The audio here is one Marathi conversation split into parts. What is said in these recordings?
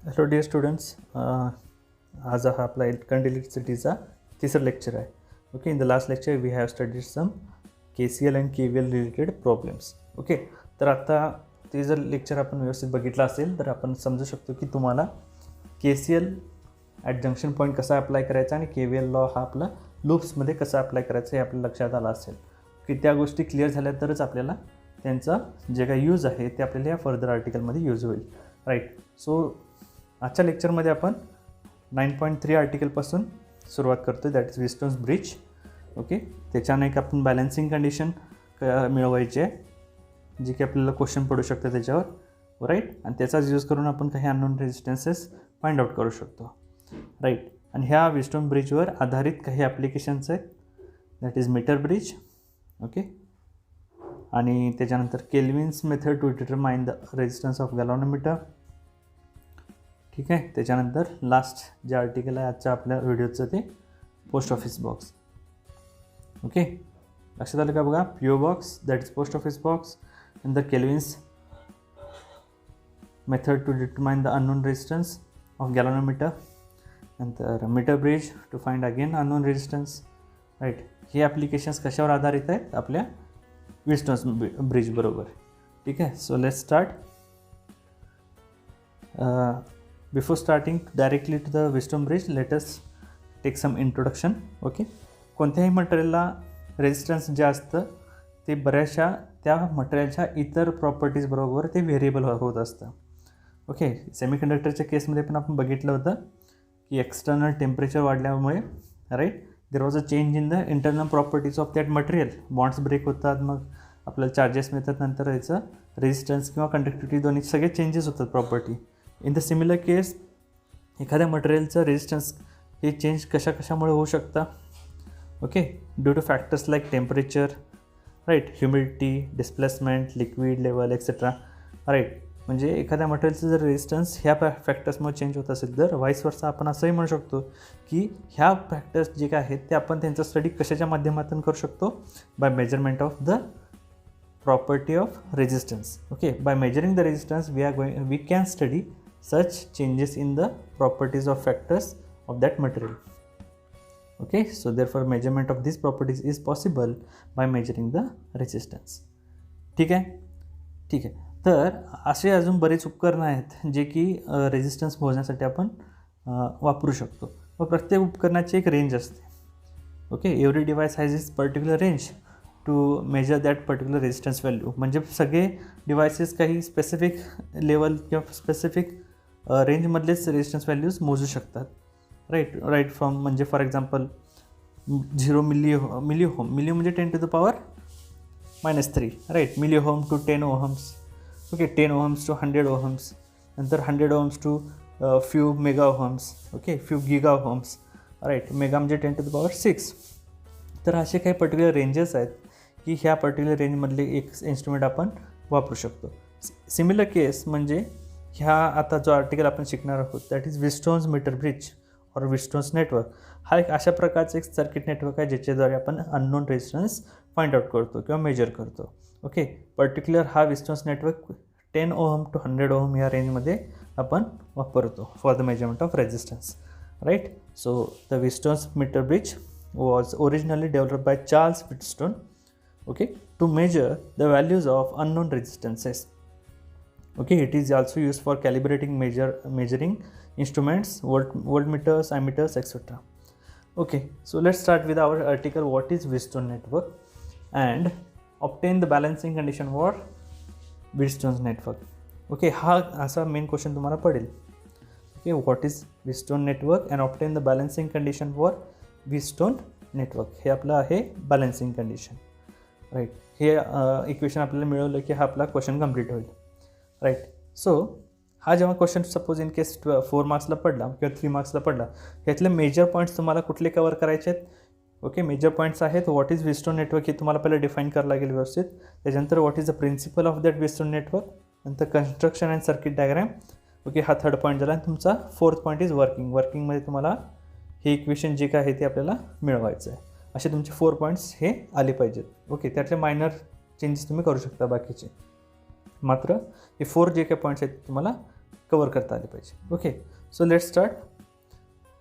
हॅलो डिअर स्टुडंट्स, आज हा आपला इलेक्ट्रिसिटीचा तिसरा लेक्चर आहे. Okay, in the last lecture we have studied some KCL and KVL related problems. Okay, तर आता ते जर लेक्चर आपण व्यवस्थित बघितलं असेल तर आपण समजू शकतो की तुम्हाला KCL ॲट जंक्शन पॉईंट कसा अप्लाय करायचा आणि KVL लॉ हा आपला लूप्समध्ये कसा अप्लाय करायचा हे आपल्या लक्षात आलं असेल की त्या गोष्टी क्लिअर झाल्या तरच आपल्याला त्यांचा जे काही यूज आहे ते आपल्याला या फर्दर आर्टिकलमध्ये यूज होईल. राईट. सो आजच्या लेक्चरमध्ये आपण 9.3 आर्टिकलपासून सुरुवात करतो आहे, दॅट इज विस्टोन्स ब्रिज. ओके, त्याच्यानं एक आपण बॅलन्सिंग कंडिशन मिळवायची आहे जी की आपल्याला क्वेश्चन पडू शकतं त्याच्यावर. राईट. आणि त्याचाच यूज करून आपण काही अननोन रेजिस्टन्सेस फाइंड आउट करू शकतो. राईट. आणि ह्या विस्टोन ब्रिजवर आधारित काही ॲप्लिकेशन्स आहेत, that is metre bridge. Okay, आणि त्याच्यानंतर Kelvin's method to determine the resistance of galvanometer. ठीक आहे. त्याच्यानंतर लास्ट जे आर्टिकल आहे आजच्या आपल्या व्हिडिओचं ते पोस्ट ऑफिस बॉक्स. ओके, लक्षात आलं का बघा? PO box, that is post office box, नंतर Kelvin's method to determine the unknown resistance of galvanometer, नंतर metre bridge to find again unknown resistance. Right. हे ॲप्लिकेशन्स कशावर आधारित आहेत? आपल्या विस्टोन्स ब्रिज बरोबर. ठीक आहे. So let's start. Before starting directly to the Wheatstone bridge, let us take some introduction. Okay, कोणत्याही मटेरियलला रेजिस्टन्स जे असतं ते बऱ्याचशा त्या मटेरियलच्या इतर प्रॉपर्टीज बरोबर ते व्हेरिएबल होत असतं. ओके, सेमीकंडक्टरच्या केसमध्ये पण आपण बघितलं होतं की एक्सटर्नल टेम्परेचर वाढल्यामुळे right there was a change in the internal properties of that material. Bonds break होतात, मग आपल्याला चार्जेस मिळतात, नंतर याचं रेजिस्टन्स किंवा कंडक्टिव्हिटी दोन्ही सगळे चेंजेस होतात property. In the similar case एखाद्या मटेरियलचं रेजिस्टन्स हे चेंज कशामुळे होऊ शकतं? Okay, due to factors like temperature, right, humidity, displacement, liquid level etcetera. Right. म्हणजे एखाद्या मटेरियलचं जर रेजिस्टन्स ह्या फॅक्टर्समुळे चेंज होत असेल तर व्हाईस वर्सा आपण असंही म्हणू शकतो की ह्या फॅक्टर्स जे काय आहेत ते आपण त्यांचा स्टडी कशाच्या माध्यमातून करू शकतो? By measurement of the property of resistance. Okay, by measuring the resistance we can study such changes in the properties of factors of that material. Okay, so therefore measurement of these properties is possible by measuring the resistance. ठीक आहे. ठीक आहे. तर असे अजून बरेच उपकरणं आहेत जे की रेजिस्टन्स मोजण्यासाठी आपण वापरू शकतो. व प्रत्येक उपकरणाची एक रेंज असते. Okay, every device has is particular range to measure that particular resistance value. म्हणजे सगळे डिव्हायसेस काही स्पेसिफिक लेवल किंवा स्पेसिफिक रेंजमधलेच रेजिस्टन्स व्हॅल्यूज मोजू शकतात. राईट फ्रॉम म्हणजे फॉर एक्झाम्पल 0 मिलिओहम म्हणजे 10 to the power -3. Right. Milliohm to 10 ohms. Okay, 10 ohms to 100 ohms, नंतर 100 ohms to few mega ohms. Okay, few giga ohms. Right. Mega म्हणजे 10 to the power 6. तर असे काही पर्टिक्युलर रेंजेस आहेत की ह्या पर्टिक्युलर रेंजमधले एक इन्स्ट्रुमेंट आपण वापरू शकतो. सिमिलर केस म्हणजे ह्या आता जो आर्टिकल आपण शिकणार आहोत दॅट इज विस्टोन्स मीटर ब्रिज और विस्टोन्स नेटवर्क. हा एक अशा प्रकारचं एक सर्किट नेटवर्क आहे ज्याच्याद्वारे आपण अननोन रेजिस्टन्स फाइंड आउट करतो किंवा मेजर करतो. ओके, पर्टिक्युलर हा Wheatstone's network 10 ohm to 100 ohm या रेंजमध्ये आपण वापरतो for the measurement of resistance. Right. So the Wheatstone's metre bridge was originally developed by Charles Wheatstone, okay, to measure the values of unknown resistances. Okay, it is also used for calibrating measuring instruments, voltmeters, ammeters, etc. Okay, so let's start with our article what is Wheatstone network and obtain the balancing condition for Wheatstone's network. Okay, हा असा मेन क्वेश्चन तुम्हाला पडेल. Okay, what is Wheatstone network and obtain the balancing condition for Wheatstone network. हे आपलं आहे बॅलन्सिंग कंडिशन. राईट. हे इक्वेशन आपल्याला मिळवलं की हा आपला क्वेश्चन कंप्लीट होईल. राईट. सो हा जेव्हा क्वेश्चन सपोज इन केस 4 मार्क्सला पडला किंवा 3 मार्क्सला पडला, ह्यातले मेजर पॉईंट्स तुम्हाला कुठले कवर करायचे आहेत? ओके, मेजर पॉईंट्स आहेत व्हॉट इज विस्टोन नेटवर्क हे तुम्हाला पहिलं डिफाईन करावं लागेल व्यवस्थित. त्याच्यानंतर what is the principle of that Wheatstone network, नंतर construction and circuit diagram. Okay, हा थर्ड पॉईंट झाला. आणि तुमचा फोर्थ पॉईंट इज वर्किंगमध्ये तुम्हाला हे इक्वेशन जे काय आहे ते आपल्याला मिळवायचं आहे. असे तुमचे 4 पॉईंट्स हे आले पाहिजेत. ओके, त्यातले मायनर चेंजेस तुम्ही करू शकता बाकीचे. मात्र हे 4 जे काही पॉईंट्स आहेत तुम्हाला कवर करता आले पाहिजे. Okay, so let's start.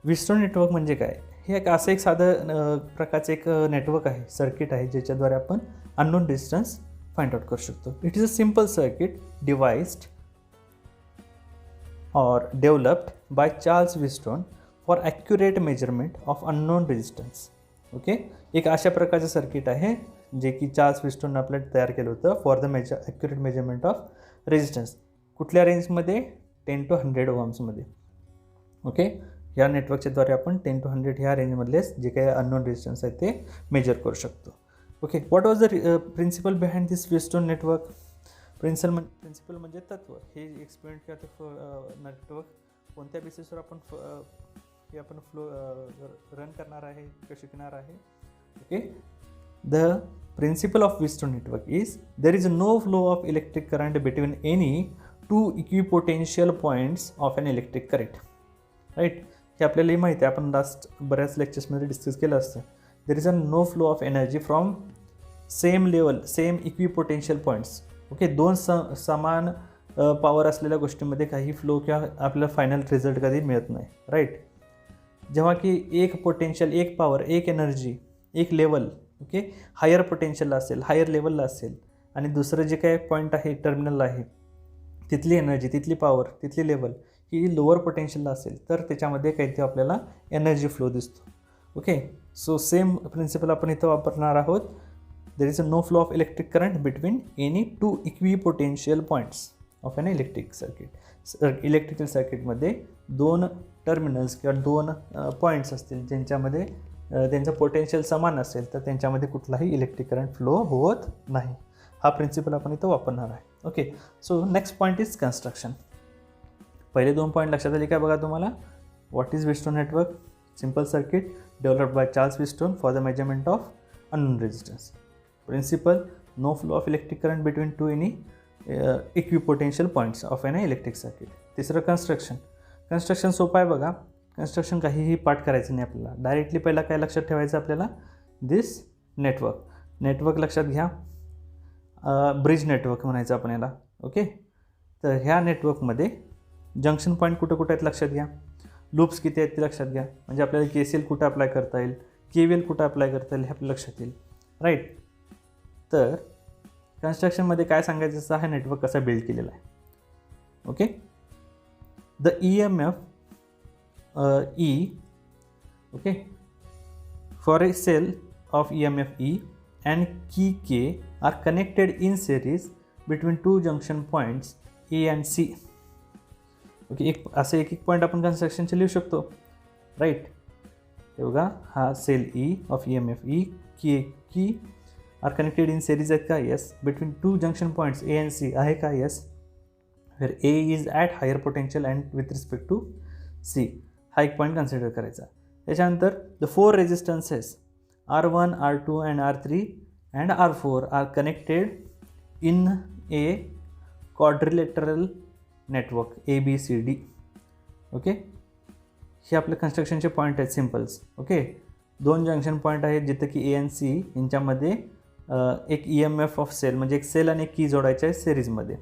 Wheatstone network म्हणजे काय? हे एक असं एक साधं प्रकारचं एक नेटवर्क आहे, सर्किट आहे, ज्याच्याद्वारे आपण अननोन डिस्टन्स फाइंड आउट करू शकतो. It is a simple circuit devised or developed by Charles Wheatstone for accurate measurement of unknown resistance. Okay, एक अशा प्रकारचं सर्किट आहे जे की चार्ल्स विस्टोनने आपल्याला तयार केलं होतं for the accurate measurement of resistance. कुठल्या रेंजमध्ये? 10 to 100 ओहम्समध्ये. ओके, ह्या नेटवर्कच्याद्वारे आपण 10 to 100 ह्या रेंजमधलेच जे काही अननोन रेजिस्टन्स आहे ते मेजर करू शकतो. Okay, what was the principle behind this Wheatstone network? Principle म्हणजे तत्व. हे एक्सपेरिमेंट किंवा नेटवर्क कोणत्या बेसिसवर आपण फ्लो रन करणार आहे किंवा शिकणार आहे. Okay, the principle of Wheatstone network is there is no flow of electric current between any two equipotential points of an electric current. Right, हे आपल्यालाही माहिती आहे, आपण लास्ट बऱ्याच लेक्चर्समध्ये डिस्कस केलं असतं. There is a no flow of energy from same level, same equipotential points. Okay, दोन समान पॉवर असलेल्या गोष्टींमध्ये काही फ्लो किंवा आपल्याला फायनल रिझल्ट कधी मिळत नाही. राईट, जेव्हा की एक पोटेन्शियल, एक पॉवर, एक एनर्जी, एक लेवल ओके हायर पोटेन्शियलला असेल, हायर लेवलला असेल, आणि दुसरं जे काय पॉईंट आहे टर्मिनलला आहे तिथली एनर्जी, तिथली पॉवर, तिथली लेवल ही लोअर पोटेन्शियलला असेल तर त्याच्यामध्ये काहीतरी आपल्याला एनर्जी फ्लो दिसतो. ओके, सो सेम प्रिन्सिपल आपण इथं वापरणार आहोत. There is a no flow of electric current between any two equipotential points of an electric circuit. Electrical सर्किटमध्ये दोन टर्मिनल्स किंवा दोन पॉईंट्स असतील ज्यांच्यामध्ये त्यांचं पोटेन्शियल समान असेल तर त्यांच्यामध्ये कुठलाही इलेक्ट्रिक करंट फ्लो होत नाही. हा प्रिन्सिपल आपण इथं वापरणार आहे. Okay, so next point is construction. पहिले दोन पॉईंट लक्षात आले काय बघा तुम्हाला? What is Wheatstone network? Simple circuit developed by Charles Wheatstone for the measurement of unknown resistance. Principle, no flow of electric current between two any equipotential points of an electric circuit. तिसरं कन्स्ट्रक्शन. कन्स्ट्रक्शन सोपं आहे बघा. कन्स्ट्रक्शन काहीही पाठ करायचं नाही आपल्याला. डायरेक्टली पहिला काय लक्षात ठेवायचं आपल्याला? दिस नेटवर्क लक्षात घ्या. ब्रिज नेटवर्क म्हणायचं आपण याला. ओके, तर ह्या नेटवर्कमध्ये जंक्शन पॉईंट कुठं कुठं आहेत लक्षात घ्या. लूप्स किती आहेत ते लक्षात घ्या. म्हणजे आपल्याला KCL कुठं अप्लाय करता येईल, KVL कुठं अप्लाय करता येईल हे आपल्या लक्षात येईल. राईट, तर कन्स्ट्रक्शनमध्ये काय सांगायचं असं हा नेटवर्क कसा बिल्ड केलेला आहे. Okay, the EMF E, okay, for a cell of EMF E and key K are connected in series between two junction points A and C. Okay, एक असे एक एक पॉईंट आपण कन्स्ट्रक्शनचे लिहू शकतो. राईट, हे बघा, हा cell E of EMF E की आर कनेक्टेड इन सिरीज आहेत का? Yes. Between two junction points A and C आहे का? Yes. Where A is at higher potential and with respect to C. हा एक पॉईंट कन्सिडर करायचा. त्याच्यानंतर the 4 resistances R1, R2 and R3 and R4 are connected in a quadrilateral network ABCD. Okay, हे आपले कन्स्ट्रक्शनचे पॉईंट आहेत सिम्पल्स. ओके, दोन जंक्शन पॉईंट आहेत जिथं की A and C यांच्यामध्ये एक EMF ऑफ सेल म्हणजे एक सेल आणि एक की जोडायचे आहे सिरीजमध्ये.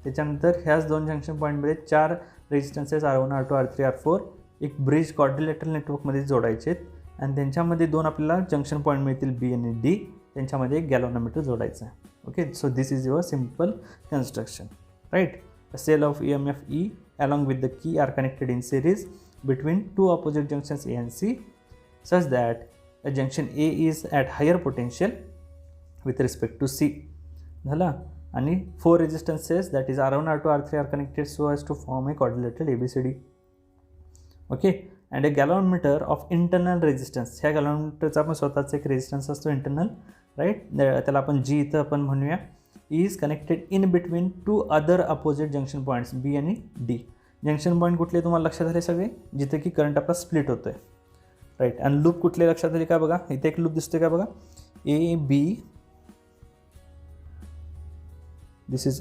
त्याच्यानंतर ह्याच दोन जंक्शन पॉईंटमध्ये 4 resistances R1, R2, R3, R4 एक ब्रिज क्वाड्रिलेटरल नेटवर्कमध्ये जोडायचे आहेत आणि त्यांच्यामध्ये दोन आपल्याला जंक्शन पॉईंट मिळतील B आणि D. त्यांच्यामध्ये एक गॅल्व्हॅनोमीटर जोडायचं आहे. Okay, so this is your simple construction. Right, a cell of EMF E along with the key are connected in series between two opposite junctions A and C such that a junction A is at higher potential with respect to C. झाला, आणि 4 resistances that is R1, R2, R3 are connected so as to form a quadrilateral ABCD. Okay, and a galvanometer of internal resistance. ह्या गॅल्व्हॅनोमीटरचा आपण स्वतःचा एक रेजिस्टन्स असतो इंटरनल. राईट, त्याला आपण G इथं आपण म्हणूया. Is connected in between two other opposite junction points B आणि D. जंक्शन पॉईंट कुठले तुम्हाला लक्षात आले सगळे? जिथे की करंट आपला स्प्लिट होतो आहे. राईट, आणि लूप कुठले लक्षात आले का बघा? इथे एक लूप दिसतोय का बघा? दिस इज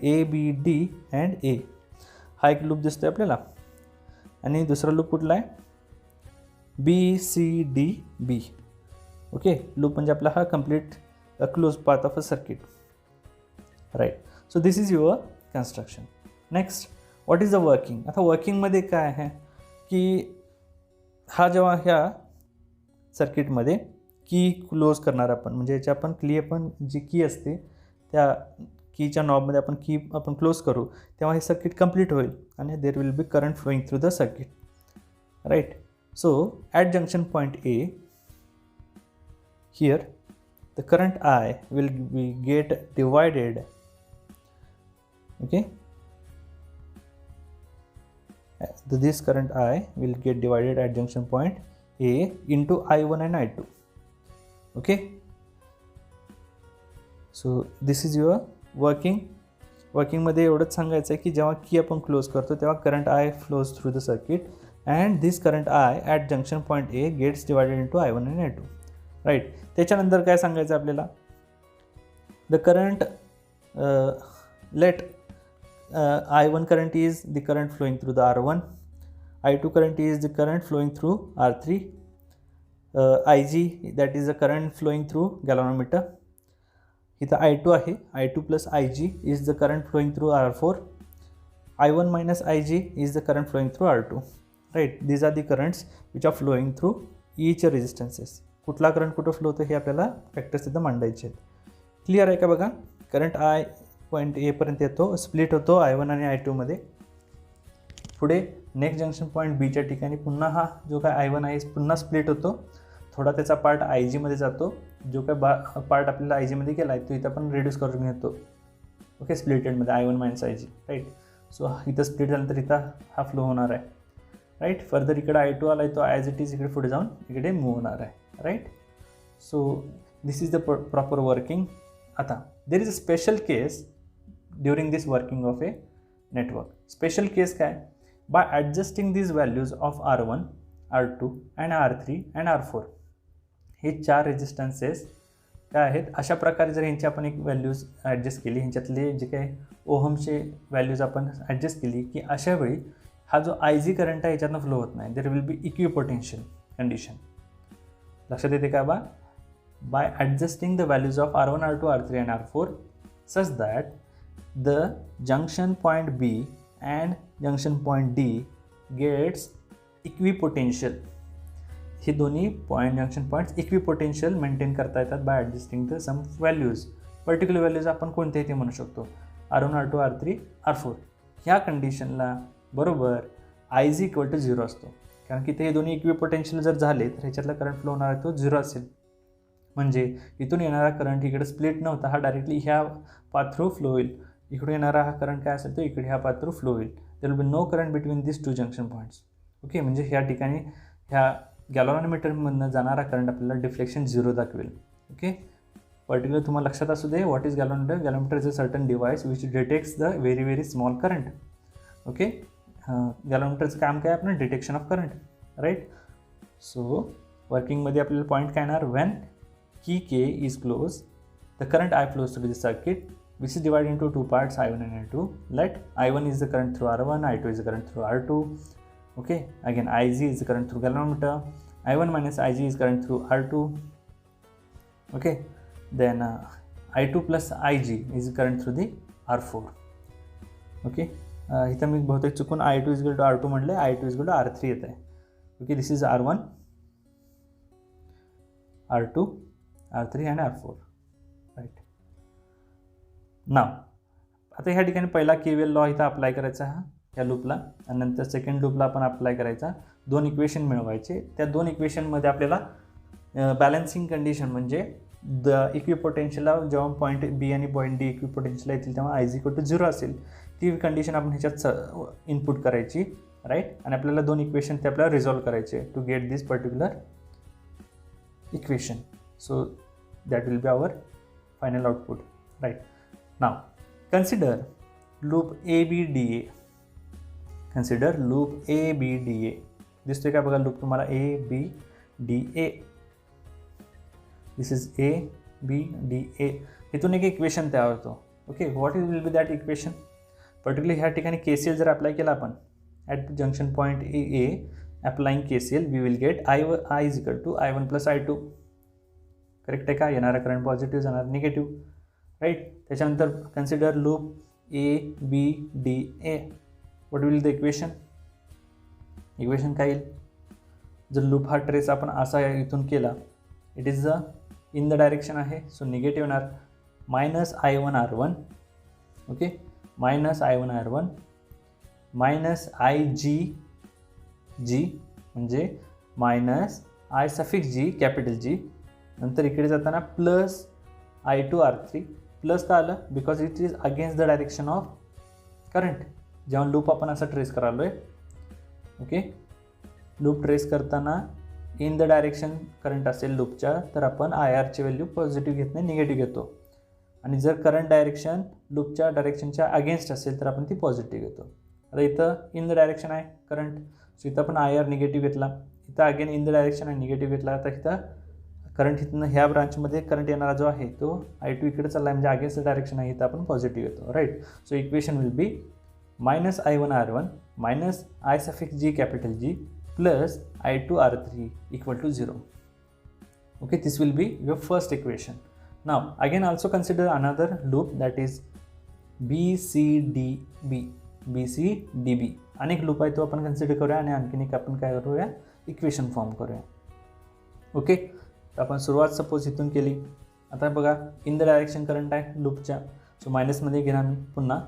ABD अँड A. हा एक लूप दिसतोय आपल्याला. आणि दुसरा लूप कुठला आहे? BCDB. ओके, लूप म्हणजे आपला हा complete a closed path of a circuit. Right, so this is your construction. Next what is the working. आता वर्किंगमध्ये काय आहे की हा जेव्हा ह्या सर्किटमध्ये की क्लोज करणार आपण, म्हणजे याची आपण जी की असते त्या कीच्या नॉबमध्ये आपण की आपण क्लोज करू तेव्हा हे सर्किट कंप्लीट होईल आणि there will be current flowing through the circuit, right. So at junction point A here the current I will be get divided, okay, this current I will get divided at junction point A into I1 and I2, okay. So this is your working मध्ये एवढंच सांगायचं आहे की जेव्हा की आपण क्लोज करतो तेव्हा current I flows through the circuit and this current I at junction point A gets divided into I1 and I2, right. त्याच्यानंतर काय सांगायचं आपल्याला, the current let I1 current is the current flowing through the R1, I2 current is the current flowing through R3, IG that is the current flowing through galvanometer. इथं I2 आहे, I2 plus IG is the current flowing through R4, I1 minus IG is the current flowing through R2, right. These are the currents which are flowing through each resistances. कुठला करंट कुठं फ्लो होतं हे आपल्याला फॅक्टर्स तिथं मांडायचे आहेत. क्लिअर आहे का बघा. करंट आय पॉईंट एपर्यंत येतो, स्प्लिट होतो I1 आणि I2 मध्ये. पुढे नेक्स्ट जंक्शन पॉईंट बीच्या ठिकाणी पुन्हा हा जो काय I1 आहे पुन्हा स्प्लिट होतो, थोडा त्याचा पार्ट IG मध्ये जातो, जो काय पार्ट आपल्याला IG मध्ये गेला आहे तो इथं आपण रिड्यूस करून घेतो, ओके, स्प्लिटेडमध्ये I1 minus IG, right. So इथं स्प्लिट झाल्यानंतर इथं हा फ्लो होणार आहे, राईट. फर्दर इकडे I2 आला आहे तो ॲज इट इज इकडे पुढे जाऊन इकडे मूव्ह होणार आहे, right. So this is the proper working. आता there is a special case during this working of a network. Special case काय, by adjusting these values of R1, R2 and R3 and R4, हे 4 रेजिस्टन्सेस काय आहेत, अशा प्रकारे जर ह्यांची आपण एक व्हॅल्यूज ॲडजस्ट केली, ह्यांच्यातले जे काही ओहमचे व्हॅल्यूज आपण ॲडजस्ट केली की अशा वेळी हा जो IG करंट आहे ह्याच्यातनं फ्लो होत नाही. There will be equipotential condition. लक्षात येते का बा. By adjusting the values of R1, R2, R3 and R4 such that the junction point B and junction point D gets equipotential. हे दोन्ही जंक्शन पॉईंट्स इक्विपोटेन्शियल मेंटेन करता येतात by adjusting the some values. Particular values आपण कोणते ते म्हणू शकतो, R1, R2, R3, R4. ह्या कंडिशनला बरोबर IG इक्वल टू 0 असतो, कारण की ते दोन्ही इक्विपोटेन्शियल जर झाले तर ह्याच्यातला करंट फ्लो होणार आहे तो 0 असेल. म्हणजे इथून येणारा करंट इकडे स्प्लिट नव्हता, हा डायरेक्टली ह्या पाथ थ्रू फ्लो होईल. इकडून येणारा हा करंट काय असेल तो इकडे ह्या पाथ थ्रू फ्लो होईल. There will be no current between this 2 junction points, okay. म्हणजे ह्या ठिकाणी ह्या गॅल्व्हॅनोमीटरमधनं जाणारा करंट आपल्याला डिफ्लेक्शन 0 दाखवेल, ओके. पर्टिक्युलर तुम्हाला लक्षात असू दे what is galvanometer. Galvanometer is a certain device which detects the very very small current, okay. गॅल्व्हॅनोमीटरचं काम काय आपलं detection of current, right. So वर्किंगमध्ये आपल्याला पॉईंट काय येणार, व्हेन की K is closed, the current I flows through the circuit, which is divided into 2 parts, I1 and I2. Let I1 is the current through R1, I2 is the current through R2. Okay, again IG is the current through galvanometer, I1 minus IG is current through R2. Okay, then I2 plus IG is the current through the R4. Okay, इथं मी बहुतेक चुकून I2 is equal to R2 म्हटले, I2 is equal to R3 येत आहे. Okay, this is R1, R2, R3 and R4, right. Now आता ह्या ठिकाणी पहिला KVL लॉ इथं अप्लाय करायचा हा ह्या लूपला, आणि नंतर सेकंड लूपला आपण अप्लाय करायचा. 2 इक्वेशन मिळवायचे. त्या 2 इक्वेशनमध्ये आपल्याला बॅलन्सिंग कंडिशन म्हणजे द इक्विपोटेन्शियलला जेव्हा पॉईंट बी आणि पॉईंट डी इक्विपोटेन्शियलला येतील तेव्हा IG इक्वल टू 0 असेल, ती कंडिशन आपण ह्याच्यात इनपुट करायची, राईट. आणि आपल्याला 2 इक्वेशन ते आपल्याला रिझॉल्व करायचे to get this particular equation. So that will be our final output, right. Now consider loop ABDA. Consider loop ABDA. दिसतोय का बघा लूप तुम्हाला ABDA. This is ABDA. इथून एक इक्वेशन तयार होतो, okay. What will be that equation. Particularly ह्या ठिकाणी KCL जर अप्लाय केला आपण at junction point A applying KCL we will get I is equal to I1 plus I2. Correct आहे का. येणारा करंट पॉझिटिव्ह जाणार निगेटिव्ह, राईट. त्याच्यानंतर consider loop A, B, D, A. What will the equation? Equation काय येईल? जर लूप हा ट्रेस आपण असा इथून केला, it is in the direction आहे, सो निगेटिव्ह येणार -I1R1, ओके, -I1R1 -IG म्हणजे -I_G कॅपिटल G, नंतर इकडे जाताना +I2R3 प्लस का आलं because it is against the direction of current. जेव्हा लूप आपण असा ट्रेस करालोय, ओके, लूप ट्रेस करताना इन द डायरेक्शन करंट असेल लूपच्या, तर आपण IRची व्हॅल्यू पॉझिटिव्ह घेत नाही, निगेटिव्ह घेतो. आणि जर करंट डायरेक्शन लूपच्या डायरेक्शनच्या अगेन्स्ट असेल तर आपण ती पॉझिटिव्ह घेतो. आता इथं इन द डायरेक्शन आहे करंट, सो इथं आपण IR निगेटिव्ह घेतला, इथं अगेन इन द डायरेक्शन आहे निगेटिव्ह घेतला. आता इथं करंट इथनं ह्या ब्रांचमध्ये करंट येणारा जो आहे तो I2 इकडे चालला आहे, म्हणजे अगेन्स्ट द डायरेक्शन आहे, इथं आपण पॉझिटिव्ह घेतो, right. So equation will be -I1R1 -I_G capital G plus I2R3 equal to 0. Okay, this will be your first equation. Now again also consider another loop, that is BCDB. अनेक लूप आहे तो आपण कन्सिडर करूया आणि आणखीन एक आपण काय करूया, इक्वेशन फॉर्म करूया. ओके, तर आपण सुरुवात सपोज इथून केली. आता बघा इन द डायरेक्शन करंट आहे लूपच्या, सो मायनसमध्ये घेणार मी पुन्हा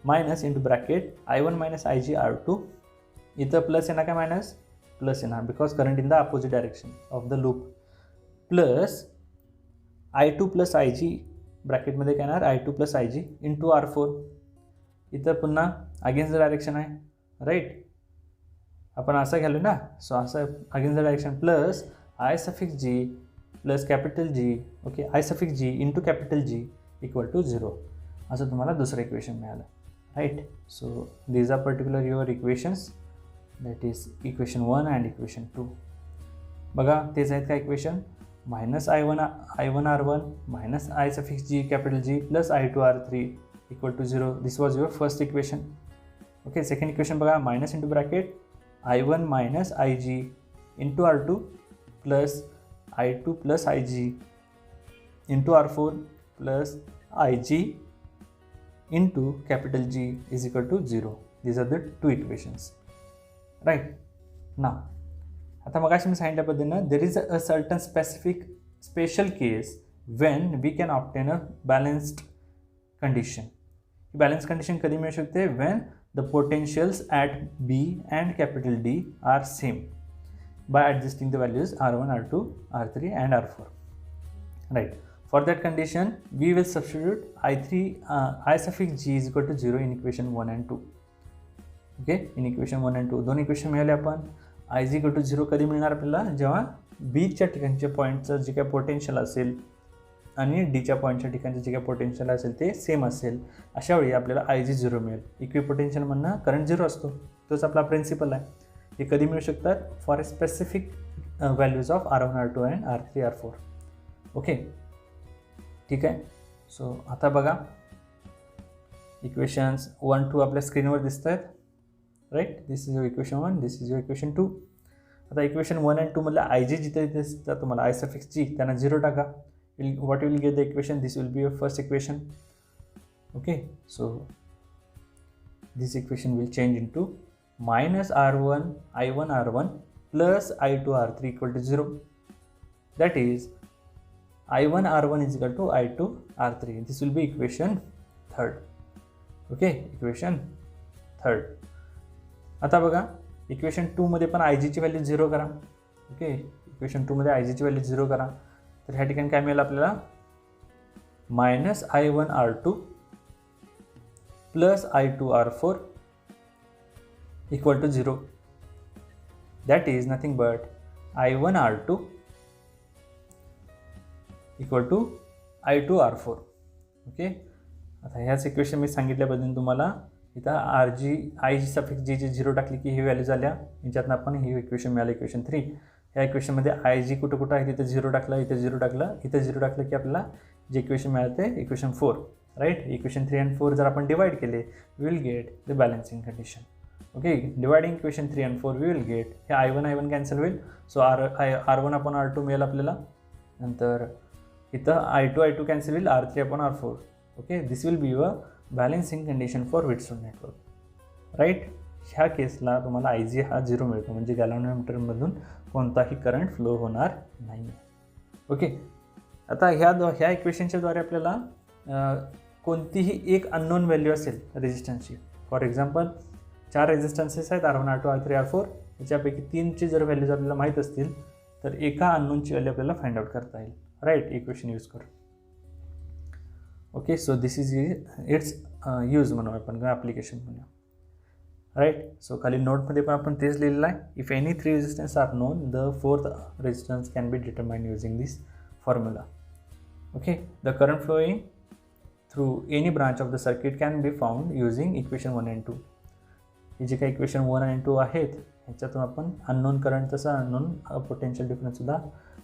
minus into bracket I1 - IG R2, इथं प्लस येणार काय मायनस प्लस येणार because current in the opposite direction of the loop, plus I2 + IG ब्रॅकेटमध्ये काय येणार I2 + IG इंटू R4, इथं पुन्हा अगेन्स्ट द डायरेक्शन आहे, राईट, आपण असं घ्यालो ना, सो असं against the direction plus I_G plus capital G, okay, I_G into capital G equal to 0. असं तुम्हाला दुसरं इक्वेशन मिळालं, right. So these are particular your equations, that is equation 1 and equation 2. बघा तेच आहेत का equation, -I1R1 -I_G capital G plus I2R3 equal to 0. This was your first equation. Okay, second equation बघा, minus into bracket I1 - IG into R2 plus I2 + IG into R4 plus IG into capital G is equal to 0. These are the two equations, right. ना आता मग अशी मी सांगितल्या पद्धतीनं there is a certain special case when we can obtain a balanced condition. Balance condition कधी मिळू शकते, when the potentials at B and capital D are same by adjusting the values R1, R2, R3 and R4, right. For that condition we will substitute I_G is equal to 0 in equation 1 and 2. Okay, in equation 1 and 2 दोन इक्वेशन मिळाले आपण. IG equal to 0 कधी मिळणार आपल्याला, जेव्हा बीच्या ठिकाणच्या पॉईंटचं जे काय पोटेन्शियल असेल आणि डीच्या पॉईंटच्या ठिकाणचं जे काय पोटेन्शियल असेल ते सेम असेल, अशा वेळी आपल्याला IG 0 मिळेल. इक्विपोटेन्शियल म्हणणं करंट 0 असतो, तोच आपला प्रिन्सिपल आहे. हे कधी मिळू शकतात, for a specific values of R1, R2 and R3, R4. Okay, ठीक आहे. सो आता बघा इक्वेशन्स 1, 2 आपल्या स्क्रीनवर दिसत आहेत, right. This is your equation 1, this is your equation 2. आता इक्वेशन 1 अँड 2 मधला IG जिथे दिसतं तुम्हाला I_G त्यांना 0 टाका. What will get the equation, this will be your first equation. Okay, so this equation will change into -I1 R1 plus I2 R3 equal to 0. That is I1 R1 is equal to I2 R3. This will be equation 3rd. Okay, equation 3rd. आता बघा इक्वेशन 2 मध्ये पण IG ची व्हॅल्यू 0 करा. ओके, इक्वेशन 2 मध्ये IG ची व्हॅल्यू 0 करा. तर ह्या ठिकाणी काय मिळेल आपल्याला, -I1 R2 plus I2 R4 equal to 0. That is nothing but I1 R2 equal to I2 R4. Okay, आता ह्याच इक्वेशन मी सांगितल्याबद्दल तुम्हाला इथं IG जी 0 टाकली की ही व्हॅल्यू झाल्या, याच्यातनं आपण ही इक्वेशन मिळालं इक्वेशन 3. ह्या इक्वेशनमध्ये IG कुठं आहे तिथे 0 टाकलं, इथे 0 टाकलं, इथे 0 टाकलं की आपल्याला जे इक्वेशन मिळालं ते इक्वेशन 4, राईट. इक्वेशन 3 and 4 जर आपण डिवाइड केले, we will get the balancing condition. Okay, dividing equation 3 and 4 we will get, हे I1 कॅन्सल होईल, सो R1 upon R2 मिळेल आपल्याला. नंतर इथं I2 कॅन्सल होईल, R3 upon R4. Okay, this will be your balancing condition for Wheatstone network, right. ह्या केसला तुम्हाला IG हा 0 मिळतो, म्हणजे गॅल्व्हनोमीटरमधून कोणताही करंट फ्लो होणार नाही. ओके. आता ह्या इक्वेशनच्या द्वारे आपल्याला कोणतीही एक अननोन व्हॅल्यू असेल रेजिस्टन्सची, फॉर एक्झाम्पल 4 रेजिस्टन्सेस आहेत R1 R2 R3 R4, याच्यापैकी 3ची जर व्हॅल्यूज आपल्याला माहीत असतील तर एका अननोनची व्हॅल्यू आपल्याला फाइंड आउट करता येईल, राईट, इक्वेशन यूज करून. Okay. So this is it's use म्हणून आपण किंवा ॲप्लिकेशन म्हणूया, राईट. सो खाली नोटमध्ये पण आपण तेच लिहिलेलं आहे. If any 3 resistance are known, the 4th resistance can be determined using this formula. Okay. The current flowing through any branch of the circuit can be found using equation 1 and 2. हे जे काही इक्वेशन 1 and 2 आहेत ह्याच्यातून आपण अननोन करंट तसा अननोन पोटेन्शियल डिफरन्ससुद्धा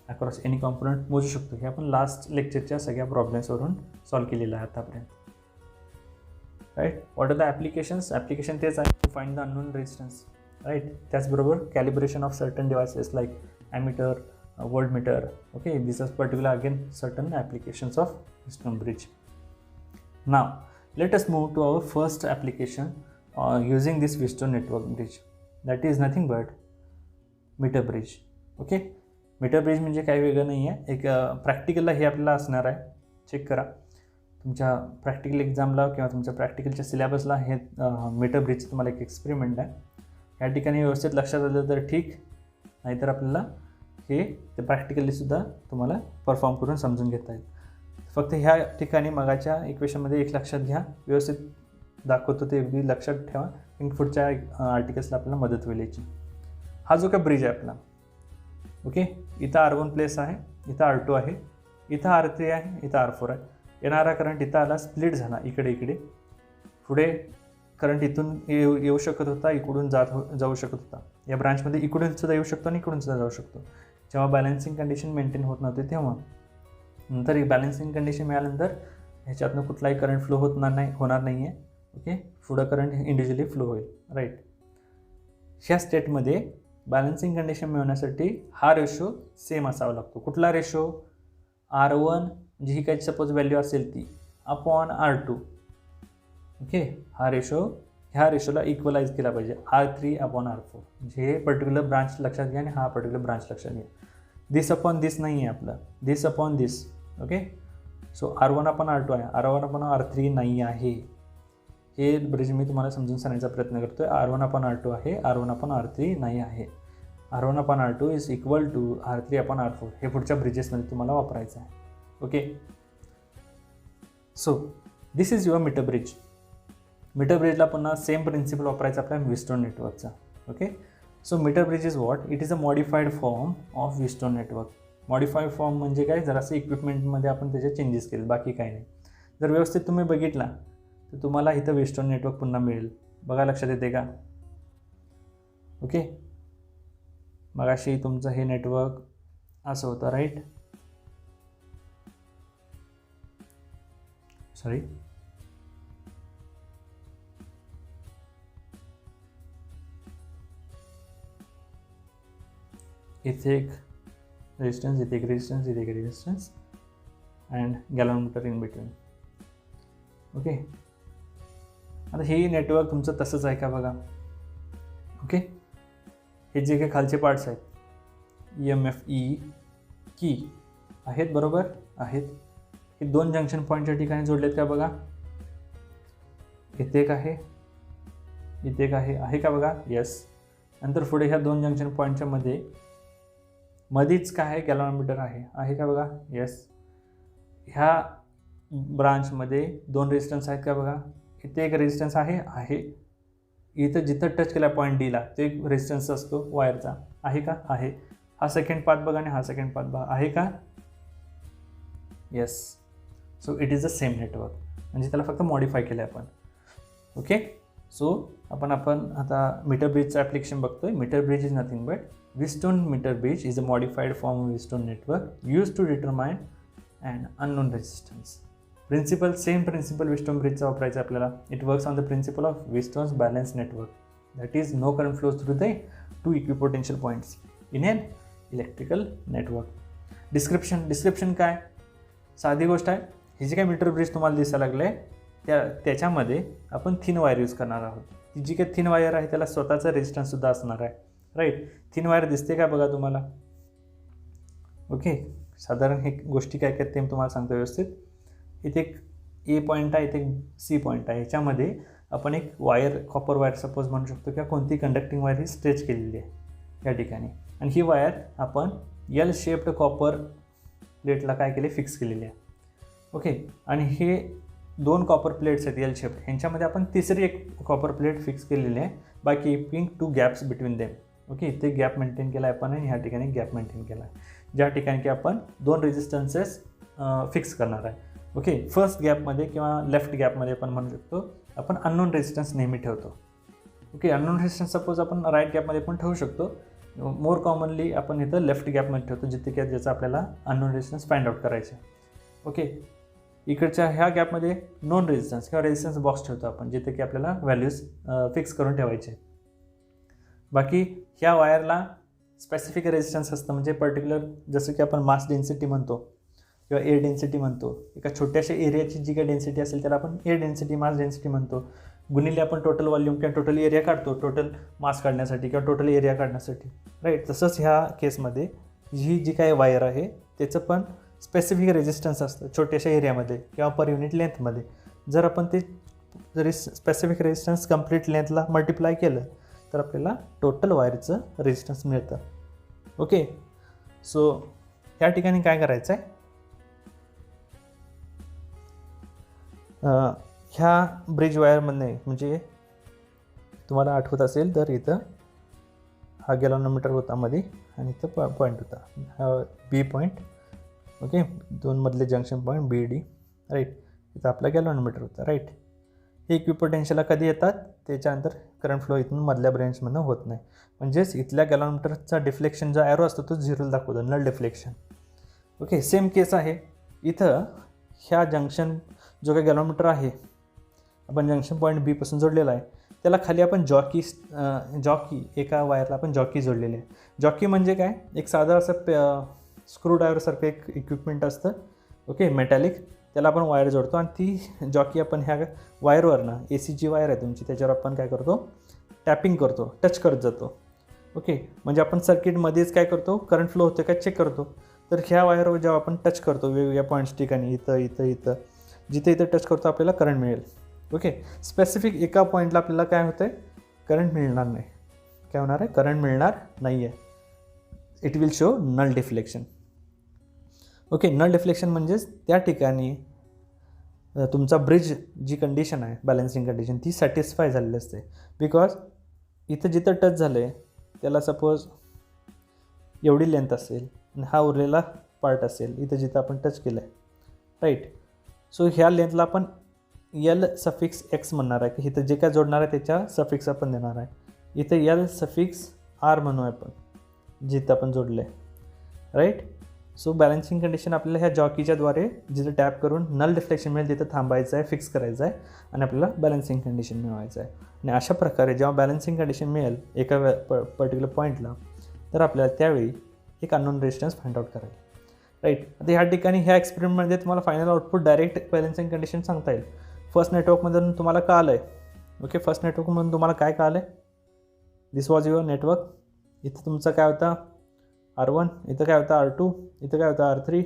अक्रॉस एनी कॉम्पोनंट मोजू शकतो. हे आपण लास्ट लेक्चरच्या सगळ्या प्रॉब्लेम्सवरून सॉल्व्ह केलेलं आहे आतापर्यंत, right. What are the applications? Application तेच आहे, to find the unknown resistance, right. त्याचबरोबर calibration of certain devices like ammeter, voltmeter. Okay. This is particular again certain applications of Wheatstone bridge. Now let us move to our first application using this Wheatstone network bridge, that is nothing but meter bridge. Okay. Meter bridge म्हणजे काही वेगळं नाही आहे, एक प्रॅक्टिकलला हे आपल्याला असणार आहे. चेक करा तुमच्या प्रॅक्टिकल एक्झामला किंवा तुमच्या प्रॅक्टिकलच्या सिलेबसला हे मीटर ब्रिजचं तुम्हाला एक एक्सपेरिमेंट आहे. या ठिकाणी व्यवस्थित लक्षात आलं तर ठीक, नाहीतर आपल्याला हे ते प्रॅक्टिकलीसुद्धा तुम्हाला परफॉर्म करून समजून घेता येईल. फक्त ह्या ठिकाणी मगाच्या इक्वेशनमध्ये एक लक्षात घ्या, व्यवस्थित दाखवतो ते अगदी लक्षात ठेवा, पुढच्या आर्टिकल्सला आपल्याला मदत होईल याची. हा जो काय ब्रिज आहे आपला, ओके, इथं R1 प्लेस आहे, इथं R2 आहे, इथं R3 आहे, इथं R4 आहे. येणारा करंट इथं आला, स्प्लिट झाला इकडे. पुढे करंट इथून येऊ शकत होता, इकडून जाऊ शकत होता. या ब्रांचमध्ये इकडून सुद्धा येऊ शकतो आणि इकडून सुद्धा जाऊ शकतो. जेव्हा बॅलन्सिंग कंडिशन मेंटेन होत नव्हते तेव्हा, नंतर ही बॅलन्सिंग कंडिशन मिळाल्यानंतर ह्याच्यातनं कुठलाही करंट फ्लो होणार नाही आहे. ओके. पुढं करंट इंडिव्हिज्युअली फ्लो होईल, राईट. ह्या स्टेटमध्ये बॅलन्सिंग कंडिशन मिळवण्यासाठी हा रेशो सेम असावा लागतो. कुठला रेशो? R1 म्हणजे ही काही सपोज व्हॅल्यू असेल ती अपॉन R2. ओके. ह्या रेशोला इक्वलाइज केला पाहिजे, R3 अपॉन R4. म्हणजे हे पर्टिक्युलर ब्रांच लक्षात घ्या आणि हा पर्टिक्युलर ब्रांच लक्षात घ्या. दिस अपॉन दिस नाही आहे आपलं, this upon this. Okay. So R1 upon R2 आहे, R1 अपॉन R3 नाही आहे. हे ब्रिज मी तुम्हाला समजून सांगण्याचा प्रयत्न करतो आहे. R1 अपॉन R2 आहे, R1 अपॉन R3 नाही आहे. R1 upon R2 is equal to R3 upon R4. हे पुढच्या ब्रिजेसमध्ये तुम्हाला वापरायचं आहे. Okay. So this is your meter bridge. Meter ब्रिजला पुन्हा सेम प्रिन्सिपल वापरायचा आपल्या व्हीटस्टोन नेटवर्कचा. Okay. So meter bridge is what? It is a modified form of Wheatstone network. Modified form म्हणजे काय? जरासं इक्विपमेंटमध्ये आपण त्याचे चेंजेस केले, बाकी काही नाही. जर व्यवस्थित तुम्ही बघितला तर तुम्हाला इथं व्हीटस्टोन नेटवर्क पुन्हा मिळेल. बघा, लक्षात येते का? ओके. मगाशी तुमचं हे नेटवर्क असं होतं, राईट? सॉरी, इथे एक रेजिस्टन्स, इथे एक रेजिस्टन्स, इथे एक resistance and galvanometer in between. Okay. आता हे नेटवर्क तुमचं तसंच आहे का बघा. ओके. हे जे काही खालचे पार्ट्स आहेत, EMF E की आहेत, बरोबर आहेत. हे 2 जंक्शन पॉईंटच्या ठिकाणी जोडलेत का बघा. इथे एक आहे, इथे एक आहे का बघा. येस. नंतर पुढे ह्या 2 जंक्शन पॉईंटच्या मध्येच काय आहे? गॅल्व्हनोमीटर आहे का बघा. येस. ह्या ब्रांचमध्ये 2 रेजिस्टन्स आहेत का बघा. इथे एक रेजिस्टन्स आहे. इथं जिथं टच केला पॉईंट डीला तो एक रेजिस्टन्स असतो वायरचा, आहे का. आहे. हा सेकंड पाथ बघा आणि हा सेकंड पाथ बघा, आहे का. Yes. So it is the same network, म्हणजे त्याला फक्त मॉडिफाय केलं आहे आपण. ओके. सो आपण आता मीटर ब्रिजचं ॲप्लिकेशन बघतोय. Meter bridge is nothing but Wheatstone meter bridge is a modified form of Wheatstone network use to determine and unknown resistance. Principle same principle Wheatstone ब्रिजचा वापरायचा आपल्याला. It works on the principle of Wheatstone's balance network, that is no current flows through the 2 equipotential points in an electrical network. Description काय? साधी गोष्ट आहे. हे जे काही मीटर ब्रिज तुम्हाला दिसायला लागले, त्याच्यामध्ये आपण थिन वायर यूज करणार आहोत. ती जी काही थिन वायर आहे त्याला स्वतःचा रेजिस्टन्ससुद्धा असणार आहे. राईट, थिन वायर दिसते का बघा तुम्हाला. ओके, साधारण हे गोष्टी काय काय ते तुम्हाला सांगतो व्यवस्थित. इथे एक ए पॉईंट आहे, इथे एक सी पॉईंट आहे. ह्याच्यामध्ये आपण एक वायर, कॉपर वायर सपोज म्हणू शकतो किंवा कोणती कंडक्टिंग वायर ही स्ट्रेच केलेली आहे या ठिकाणी. आणि ही वायर आपण एल शेप्ड कॉपर प्लेटला काय केले, फिक्स केलेली आहे. ओके, आणि हे 2 कॉपर प्लेट्स आहेत एल शेप्ड, ह्यांच्यामध्ये आपण तिसरी एक कॉपर प्लेट फिक्स केलेली आहे by keeping 2 gaps between them. Okay, इथे गॅप मेंटेन केला आहे आपण आणि ह्या ठिकाणी गॅप मेंटेन केला आहे, ज्या ठिकाणी की आपण 2 रेजिस्टन्सेस फिक्स करणार आहे. ओके, फर्स्ट गॅपमध्ये किंवा लेफ्ट गॅपमध्ये पण म्हणू शकतो आपण अननोन रेजिस्टन्स नेहमी ठेवतो. ओके, अननोन रेजिस्टन्स सपोज आपण राईट गॅपमध्ये पण ठेवू शकतो. मोर कॉमनली आपण इथं लेफ्ट गॅपमध्ये ठेवतो, जिथे की ज्याचा आपल्याला अननोन रेजिस्टन्स फाइंड आउट करायचे. ओके, इकडच्या ह्या गॅपमध्ये नॉन रेजिस्टन्स किंवा रेजिस्टन्स बॉक्स ठेवतो आपण, जिथे की आपल्याला व्हॅल्यूज फिक्स करून ठेवायचे. बाकी ह्या वायरला स्पेसिफिक रेजिस्टन्स असतं, म्हणजे पर्टिक्युलर जसं की आपण मास डेन्सिटी म्हणतो किंवा एअर डेन्सिटी म्हणतो. एका छोट्याशा एरियाची जी काही डेन्सिटी असेल त्याला आपण एअर डेन्सिटी, मास डेन्सिटी म्हणतो. गुणिले आपण टोटल व्हॉल्यूम किंवा टोटल एरिया काढतो, टोटल मास काढण्यासाठी किंवा टोटल एरिया काढण्यासाठी. राईट, तसंच ह्या केसमध्ये ही जी काही वायर आहे त्याचं पण स्पेसिफिक रेजिस्टन्स असतं छोट्याशा एरियामध्ये किंवा पर युनिट लेंथमध्ये. जर आपण ते जरी स्पेसिफिक रेजिस्टन्स कंप्लीट लेंथला मल्टिप्लाय केलं तर आपल्याला टोटल वायरचं रेजिस्टन्स मिळतं. ओके, सो ह्या ठिकाणी काय करायचं आहे, ह्या ब्रिज वायरमध्ये म्हणजे तुम्हाला आठवत असेल तर इथं हा गॅलॉनोमीटर होता मध्ये आणि इथं पॉईंट होता, हा बी पॉईंट. ओके, 2 मधले जंक्शन पॉईंट बी डी. राईट, इथं आपला गॅलॉनोमीटर होता. राईट, हे इक्विपोटेन्शियलला कधी येतात, त्याच्यानंतर करंट फ्लो इथून मधल्या ब्रँचमधून होत नाही. म्हणजेच इथल्या गॅलॉनोमीटरचा डिफ्लेक्शन जो ॲरो असतो तो 0 दाखवतो, नल डिफ्लेक्शन. ओके, सेम केस आहे इथं. ह्या जंक्शन जो काही गॅलॉनोमीटर आहे आपण जंक्शन पॉईंट बी पासून जोडलेला आहे, त्याला खाली आपण जॉकी एका वायरला आपण जॉकी जोडलेले आहे. जॉकी म्हणजे काय, एक साधं असं स्क्रू ड्रायव्हरसारखं एक इक्विपमेंट असतं. ओके, मेटॅलिक, त्याला आपण वायर जोडतो आणि ती जॉकी आपण ह्या वायरवरनं, ए सी जी वायर आहे तुमची, त्याच्यावर आपण काय करतो, टॅपिंग करतो, टच करत जातो. ओके, म्हणजे आपण सर्किटमध्येच काय करतो, करंट फ्लो होतो का चेक करतो. तर ह्या वायरवर जेव्हा आपण टच करतो वेगवेगळ्या पॉईंट्स ठिकाणी, इथं इथं इथं जिथे इथं टच करतो आपल्याला करंट मिळेल. ओके, स्पेसिफिक एका पॉईंटला आपल्याला काय होतं आहे, करंट मिळणार नाही. काय होणार आहे, करंट मिळणार नाही आहे. It will show null deflection. Okay, null deflection म्हणजेच त्या ठिकाणी तुमचा ब्रिज जी कंडिशन आहे, बॅलन्सिंग कंडिशन, ती सॅटिस्फाय झालेली असते. बिकॉज इथं जिथं टच झालं आहे त्याला सपोज एवढी लेंथ असेल आणि हा उरलेला पार्ट असेल इथं जिथं आपण टच केलं आहे. राईट, सो ह्या लेंथला आपण एल सफिक्स एक्स म्हणणार आहे, की इथं जे काय जोडणार आहे त्याच्या सफिक्स आपण देणार आहे. इथं एल सफिक्स आर म्हणू आपण जिथं आपण जोडलं आहे. राईट, सो बॅलन्सिंग कंडिशन आपल्याला ह्या जॉकीच्याद्वारे जिथं टॅप करून नल डिफ्लेक्शन मिळेल तिथं थांबायचं आहे, फिक्स करायचं आहे आणि आपल्याला बॅलन्सिंग कंडिशन मिळवायचं आहे. आणि अशा प्रकारे जेव्हा बॅलन्सिंग कंडिशन मिळेल एका पर्टिक्युलर पॉईंटला, तर आपल्याला त्यावेळी एक अननोन रेजिस्टन्स फाइंड आउट करायला. राईट, आता ह्या ठिकाणी ह्या एक्सपेरिमेंटमध्ये तुम्हाला final output direct balancing condition सांगता येईल. फर्स्ट नेटवर्कमधून तुम्हाला काय आलं आहे. ओके, फर्स्ट नेटवर्कमधून तुम्हाला काय आलं आहे, दिस वॉज युअर नेटवर्क. इथं तुमचं काय होता R1, इथं काय होतं R2, इथं काय होतं R3,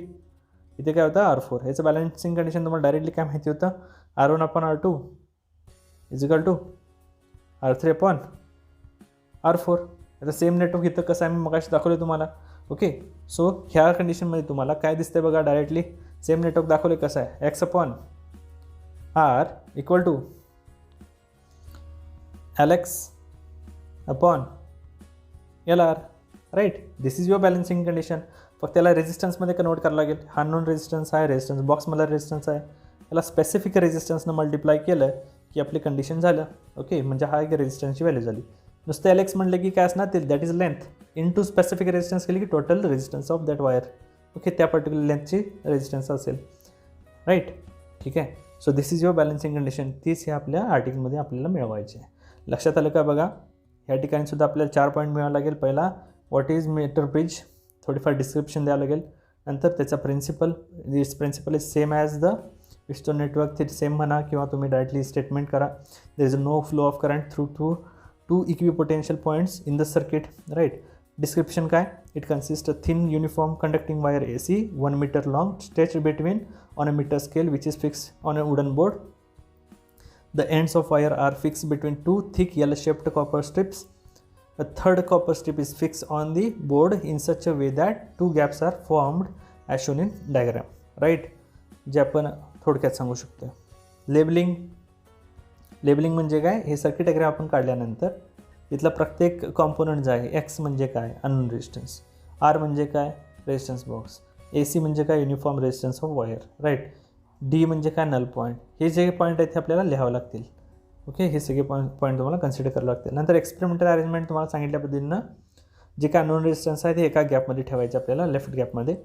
इथे काय होतं R4. याचं बॅलन्सिंग कंडिशन तुम्हाला डायरेक्टली काय माहिती होतं, R1 upon R2 is equal to R3 upon R4. आता सेम नेटवर्क इथं कसं आहे मी मगाशी दाखवलं तुम्हाला. ओके, सो ह्या कंडिशनमध्ये तुम्हाला काय दिसतंय बघा, डायरेक्टली सेम नेटवर्क दाखवले कसं आहे, X upon R equal to LX upon LR. Right, this is your balancing condition. फक्त त्याला रेजिस्टन्समध्ये कन्वर्ट करावं लागेल. हा नॉन रेजिस्टन्स आहे, रेजिस्टन्स बॉक्समधला रेजिस्टन्स आहे, त्याला स्पेसिफिक रेजिस्टन्सनं मल्टिप्लाय केलं की आपली कंडिशन झालं. ओके, म्हणजे हा एक रेजिस्टन्सची व्हॅल्यू झाली. नुसतं LX म्हटलं की काय असणार ते, that is length into specific resistance केली की total resistance of that wire. Okay, त्या पर्टिक्युलर लेंथची रेजिस्टन्स असेल. राईट, ठीक आहे. So this is your balancing condition. तीच हे आपल्या आर्टिकलमध्ये आपल्याला मिळवायची आहे. लक्षात आलं का बघा. ह्या ठिकाणी सुद्धा आपल्याला 4 पॉईंट मिळावं लागेल. पहिला व्हॉट इज मीटर ब्रिज, थोडीफार डिस्क्रिप्शन द्यावं लागेल. नंतर त्याचा principle, this principle is same as the Wheatstone network ते सेम म्हणा किंवा तुम्ही डायरेक्टली स्टेटमेंट करा. There is no flow of current through two equipotential points in the circuit, right. Description काय, it consist a thin uniform conducting wire AC 1 meter long stretched between on a meter scale which is fixed on a wooden board. The ends of wire are fixed between two thick L-shaped copper strips. A third copper strip is fixed on the board in such a way that two gaps are formed as shown in diagram, right. जे आपण थोडक्यात सांगू शकतो. लेबलिंग म्हणजे काय, हे सर्किट डायग्राम आपण काढल्यानंतर इथला प्रत्येक कॉम्पोनंट जो आहे, एक्स म्हणजे काय अननोन रेजिस्टन्स, आर म्हणजे काय रेजिस्टन्स बॉक्स, AC म्हणजे काय uniform resistance of wire, right. D म्हणजे काय नल पॉईंट. हे जे पॉईंट आहेत ते आपल्याला लिहावं लागतील. ओके, हे सगळे पॉईंट तुम्हाला कन्सिडर करावं लागतील. नंतर एक्सपेरिमेंटल अरेंजमेंट तुम्हाला सांगितल्या पद्धतीनं जे काय अननोन रेजिस्टन्स आहे ते एका गॅपमध्ये ठेवायचे आपल्याला, लेफ्ट गॅपमध्ये.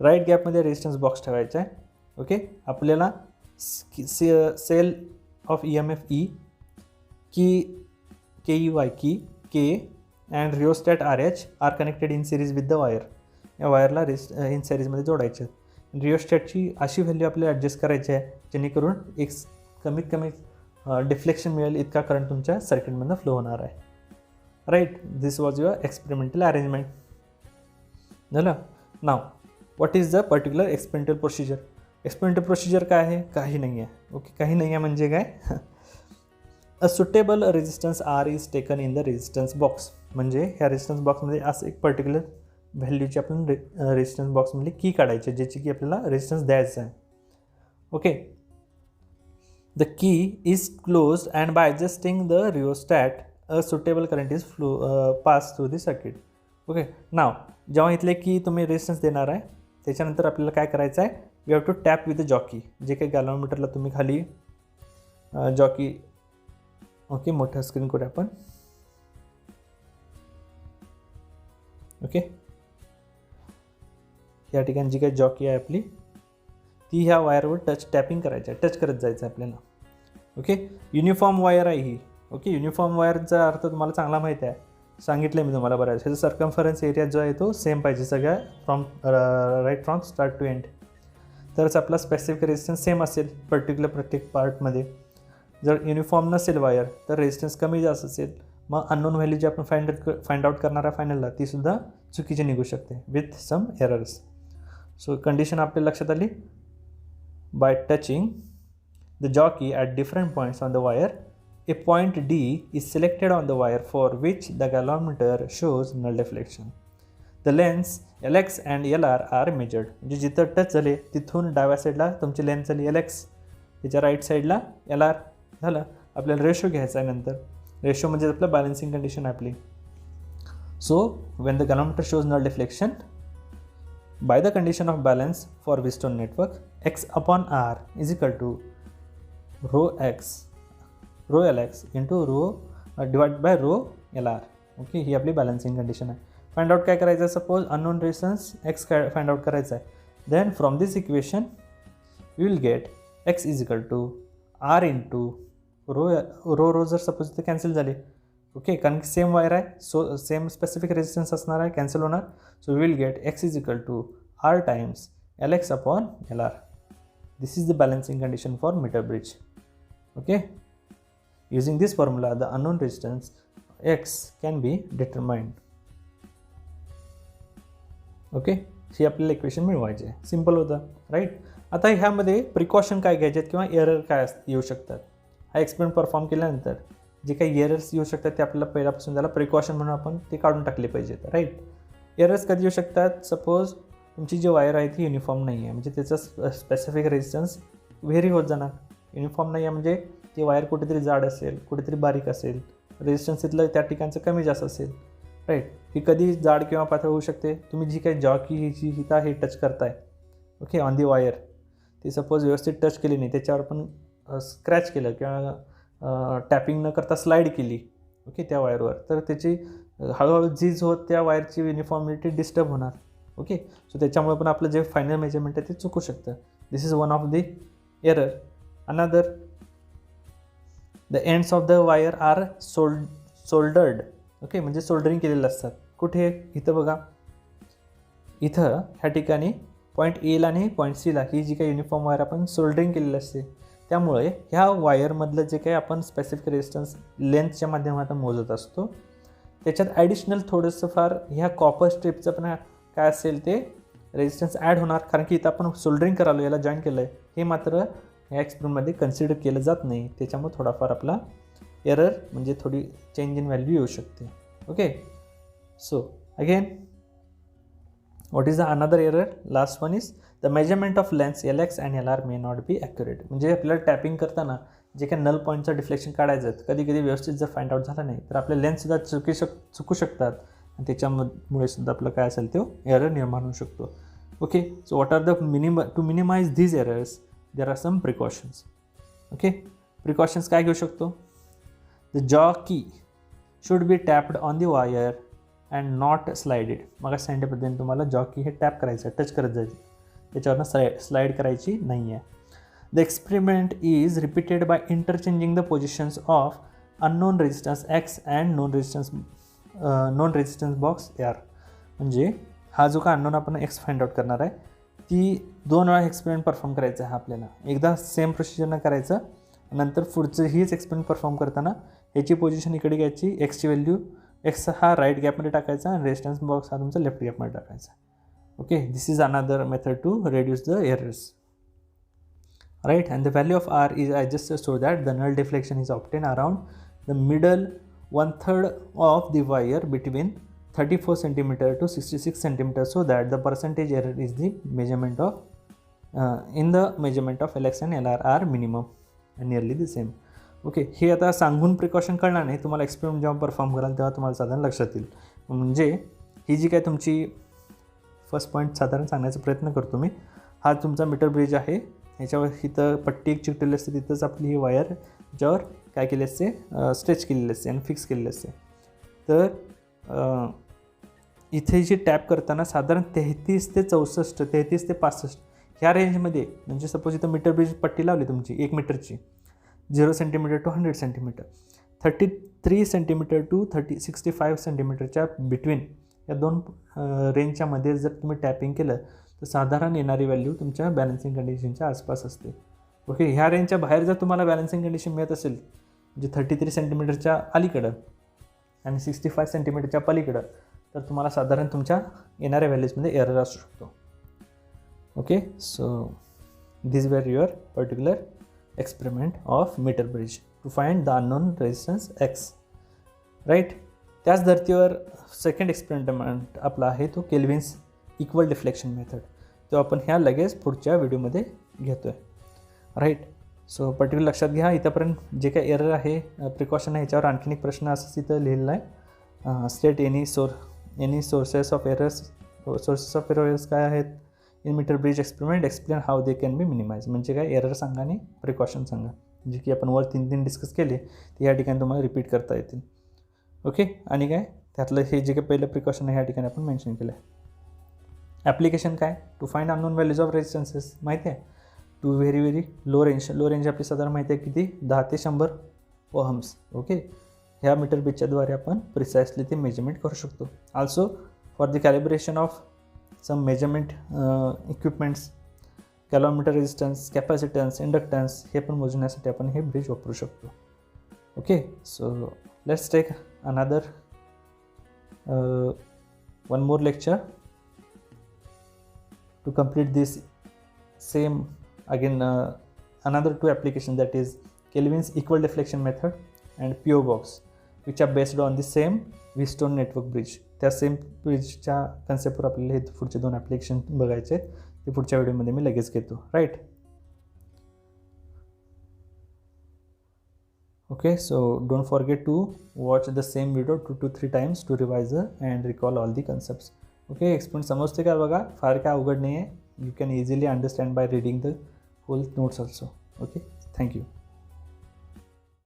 राईट गॅपमध्ये रेजिस्टन्स बॉक्स ठेवायचा आहे. ओके, आपल्याला cell of EMF E key KEY key K and rheostat RH are connected in series with the wire. या वायरला इन सिरीजमध्ये जोडायचे. रिओस्टॅटची अशी व्हॅल्यू आपल्याला ॲडजस्ट करायची आहे जेणेकरून एक कमीत कमी डिफ्लेक्शन मिळेल इतका करंट तुमच्या सर्किटमधून फ्लो होणार आहे, right. This was your experimental arrangement. झालं. Now what is the particular experimental procedure. Experimental procedure काय आहे, काही नाही आहे. ओके, काही नाही आहे म्हणजे काय, a suitable resistance R is taken in the resistance box. म्हणजे ह्या रेजिस्टन्स बॉक्समध्ये असं एक पर्टिक्युलर व्हॅल्यूची आपण रेजिस्टन्स बॉक्समध्ये की काढायची ज्याची की आपल्याला रेजिस्टन्स द्यायचा आहे. Okay, the key is close and by adjusting the rheostat a suitable current is pass through the circuit. Okay, now जेव्हा इथले की तुम्ही रेजिस्टन्स देणार आहे त्याच्यानंतर आपल्याला काय करायचं आहे, we have to tap with the jockey. जे काही गॅलॉमीटरला तुम्ही खाली जॉकी, ओके मोठं स्क्रीन करूया आपण. ओके, या ठिकाणी जी काही जॉकी आहे आपली ती ह्या वायरवर टॅपिंग करायचं आहे, टच करत जायचं आहे आपल्याला. ओके, युनिफॉर्म वायर आहे ही. ओके, युनिफॉर्म वायरचा अर्थ तुम्हाला चांगला माहिती आहे, सांगितलं मी तुम्हाला बऱ्याच. ह्याचा सर्कम्फरन्स एरिया जो आहे तो सेम पाहिजे सगळ्या right from start to end. तरच आपला स्पेसिफिक रेजिस्टन्स सेम असेल पर्टिक्युलर प्रत्येक पार्टमध्ये. जर युनिफॉर्म नसेल वायर तर रेजिस्टन्स कमी जास्त असेल, मग अननोन व्हॅल्यू जी आपण फाइंड आउट करणार आहे फायनलला तीसुद्धा चुकीची निघू शकते with some errors. So condition आपल्या लक्षात आली. By touching the jockey at different points on the wire, a point D is selected on the wire for which the galvanometer shows null deflection. The lengths LX and LR are measured. म्हणजे जिथं टच झाले तिथून डाव्या साईडला तुमची लेंथ झाली LX, त्याच्या राईट साईडला LR. झालं. आपल्याला रेशो घ्यायचा आहे नंतर. रेशो म्हणजे आपलं बॅलन्सिंग कंडिशन आपली. So when the galvanometer shows null deflection by the condition of balance for Wheatstone network, X upon R is equal to rho LX into divide by rho LR. Okay, ही आपली बॅलन्सिंग कंडिशन आहे. फाइंड आउट काय करायचं आहे, सपोज अननोन रेजिस्टन्स X काय फाइंड आउट करायचं आहे. Then from this equation we will get X is equal to R into rho जर सपोज इथे कॅन्सल झाले. ओके, कारण की सेम वायर आहे, सो सेम स्पेसिफिक रेजिस्टन्स असणार आहे, कॅन्सल होणार. So we will get X is equal to R times LX upon LR. This is the balancing condition for meter bridge. Okay, using this formula the unknown resistance X can be determined. Okay, ही आपल्याला इक्वेशन मिळवायची आहे. सिम्पल होतं, राईट. आता ह्यामध्ये प्रिकॉशन काय घ्यायचे आहेत किंवा एरर काय येऊ शकतात. हा एक्सपेरिमेंट परफॉर्म केल्यानंतर जे काही एरर्स येऊ शकतात ते आपल्याला पहिल्यापासून त्याला प्रिकॉशन म्हणून आपण ते काढून टाकले पाहिजेत, राईट. एरर्स कधी येऊ शकतात, सपोज तुमची जी वायर आहे ती युनिफॉर्म नाही आहे, म्हणजे त्याचा स्पेसिफिक रेजिस्टन्स व्हेरी होत जाणार. युनिफॉर्म नाही आहे म्हणजे ती वायर कुठेतरी जाड असेल, कुठेतरी बारीक असेल, रेजिस्टन्स इथलं त्या ठिकाणचं कमी जास्त असेल, राईट. ही कधी जाड किंवा पातळ होऊ शकते. तुम्ही जी काही जॉकी जी हिता हे टच करताय, ओके, ऑन दी वायर, ती सपोज व्यवस्थित टच केली नाही, त्याच्यावर पण स्क्रॅच केलं किंवा टॅपिंग न करता स्लाईड केली, ओके, त्या वायरवर, तर त्याची हळूहळू झीज होत त्या वायरची युनिफॉर्मिटी डिस्टर्ब होणार. ओके, सो त्याच्यामुळे पण आपलं जे फायनल मेजरमेंट आहे ते चुकू शकतं. This is one of the error. Another, the ends of the wire are soldered. Okay, म्हणजे सोल्डरिंग केलेलं असतात. कुठे, इथं बघा, इथं ह्या ठिकाणी पॉईंट एला आणि पॉईंट सीला ही जी काही युनिफॉर्म वायर आपण सोल्डरिंग केलेली असते, त्यामुळे ह्या वायरमधलं जे काही आपण स्पेसिफिक रेजिस्टन्स लेंथच्या माध्यमातून मोजत असतो, त्याच्यात ॲडिशनल थोडंसं फार ह्या कॉपर स्ट्रिपचं पण काय असेल ते रेजिस्टन्स ॲड होणार, कारण की इथं आपण सोल्डरिंग करालो, याला जॉईन केलं आहे, हे मात्र ह्या एक्सपेरिमेंटमध्ये कन्सिडर केलं जात नाही. त्याच्यामुळे थोडाफार आपला एरर म्हणजे थोडी चेंज इन व्हॅल्यू येऊ शकते. Okay, so again what is the another error? Last one is the measurement of lengths LX and LR may not be accurate. म्हणजे आपल्याला टॅपिंग करताना जे काही नल पॉईंटचं डिफ्लेक्शन काढायचं आहे, कधी कधी व्यवस्थित जर फाइंड आउट झालं नाही तर आपले लेन्ससुद्धा चुकू शकतात आणि त्याच्यामुळे सुद्धा आपलं काय असेल तो एरर निर्माण होऊ शकतो. Okay, so what are the to minimize these errors there are some precautions. Okay, precautions काय घेऊ शकतो? The jockey should be tapped on the wire and not slided. मग सांगितल्या पद्धतीने तुम्हाला जॉकी हे टॅप करायचं आहे, टच करत जायचं, त्याच्यावरनं स्लाइड करायची नाही आहे. The experiment is repeated by interchanging the positions of unknown resistance X and known resistance box R. म्हणजे हा जो का अननोन आपण एक्स फाइंड आउट करणार आहे, ती 2 वेळा एक्सपेरिमेंट परफॉर्म करायचं आहे आपल्याला. एकदा सेम प्रोसिजरनं करायचं, नंतर पुढचं हीच एक्सपेरिमेंट परफॉर्म करताना ह्याची पोझिशन इकडे घ्यायची, एक्सची व्हॅल्यू एक्स हा राईट गॅपमध्ये टाकायचा आणि रेजिस्टन्स बॉक्स हा तुमचा लेफ्ट गॅपमध्ये टाकायचा. Okay, this is another method to reduce the errors, right. And the value of R is I just show that the null deflection is obtained around the middle 1/3 of the wire between 34 cm to 66 cm, so that the percentage error is the measurement of in the measurement of LX and LR are minimum and nearly the same. Okay, हे आता सांगून प्रिकॉशन कळणार नाही, तुम्हाला एक्सपेरिमेंट जेव्हा परफॉर्म कराल तेव्हा तुम्हाला साधारण लक्षात येईल. म्हणजे ही जी काय तुमची फर्स्ट पॉईंट साधारण सांगण्याचा प्रयत्न करतो मी. हा तुमचा मीटर ब्रिज आहे, ह्याच्यावर इथं पट्टी एक चिकटलेली असते, तिथंच आपली ही वायर ज्यावर काय केली असते, स्ट्रेच केलेली असते आणि फिक्स केलेली असते. तर इथे जी टॅप करताना साधारण 33 ते 64, 33 ते 65 ह्या रेंजमध्ये, म्हणजे सपोज इथं मीटर ब्रिज पट्टी लावली तुमची 1 मीटरची, 0 cm to 100 cm, 33 cm to 65 cmच्या between या 2 रेंजच्या मध्ये जर तुम्ही टॅपिंग केलं तर साधारण येणारी व्हॅल्यू तुमच्या बॅलन्सिंग कंडिशनच्या आसपास असते. ओके, ह्या रेंजच्या बाहेर जर तुम्हाला बॅलन्सिंग कंडिशन मिळत असेल, म्हणजे 33 cmच्या अलीकडं आणि 65 cmच्या पलीकडं, तर तुम्हाला साधारण तुमच्या येणाऱ्या व्हॅल्यूजमध्ये एरर असू शकतो. Okay, so this were your particular experiment of meter bridge to find the unknown resistance X, right. त्याच धर्तीवर सेकंड एक्सपेरिमेंट आपला आहे तो केल्विन्स इक्वल डिफ्लेक्शन मेथड, तो आपण ह्या लगेच पुढच्या व्हिडिओमध्ये घेतो आहे, राईट. सो पर्टिक्युलर लक्षात घ्या, इथंपर्यंत जे काही एरर आहे, प्रिकॉशन आहे, ह्याच्यावर आणखीन एक प्रश्न असं तिथं लिहिलेला आहे. State any sources of errors काय आहेत in meter bridge experiment, explain how they can be minimize. म्हणजे काय, एरर सांगा आणि प्रिकॉशन सांगा, जे की आपण वर 3 डिस्कस केले ते या ठिकाणी तुम्हाला रिपीट करता येतील. ओके, आणि काय त्यातलं हे जे काही पहिलं प्रिकॉशन आहे ह्या ठिकाणी आपण मेन्शन केलं आहे. ॲप्लिकेशन काय, to find unknown values of resistances माहिती आहे, टू व्हेरी लो रेंज आपली साधारण माहिती आहे किती, 10 ते 100 ओहम्स. ओके, ह्या मीटर ब्रिजच्याद्वारे आपण प्रिसाइसली ते मेजरमेंट करू शकतो. Also for the calibration of some measurement equipments, calorimeter resistance, capacitance, inductance हे पण मोजण्यासाठी आपण हे ब्रिज वापरू शकतो. Okay, so let's take another one more lecture to complete this same again another 2 applications, that is Kelvin's equal deflection method and PO box, which are based on the same Wheatstone network bridge. त्या सेम ब्रिजच्या कन्सेप्टवर आपल्याला हे पुढचे 2 ॲप्लिकेशन बघायचे, ते पुढच्या व्हिडिओमध्ये मी लगेच घेतो, right. Okay, so don't forget to watch the same video 2 to 3 times to revise and recall all the concepts. Okay, experiment समजते का बघा, फार काय अवघड नाही आहे. You can easily understand by reading the whole notes also. Okay, thank you.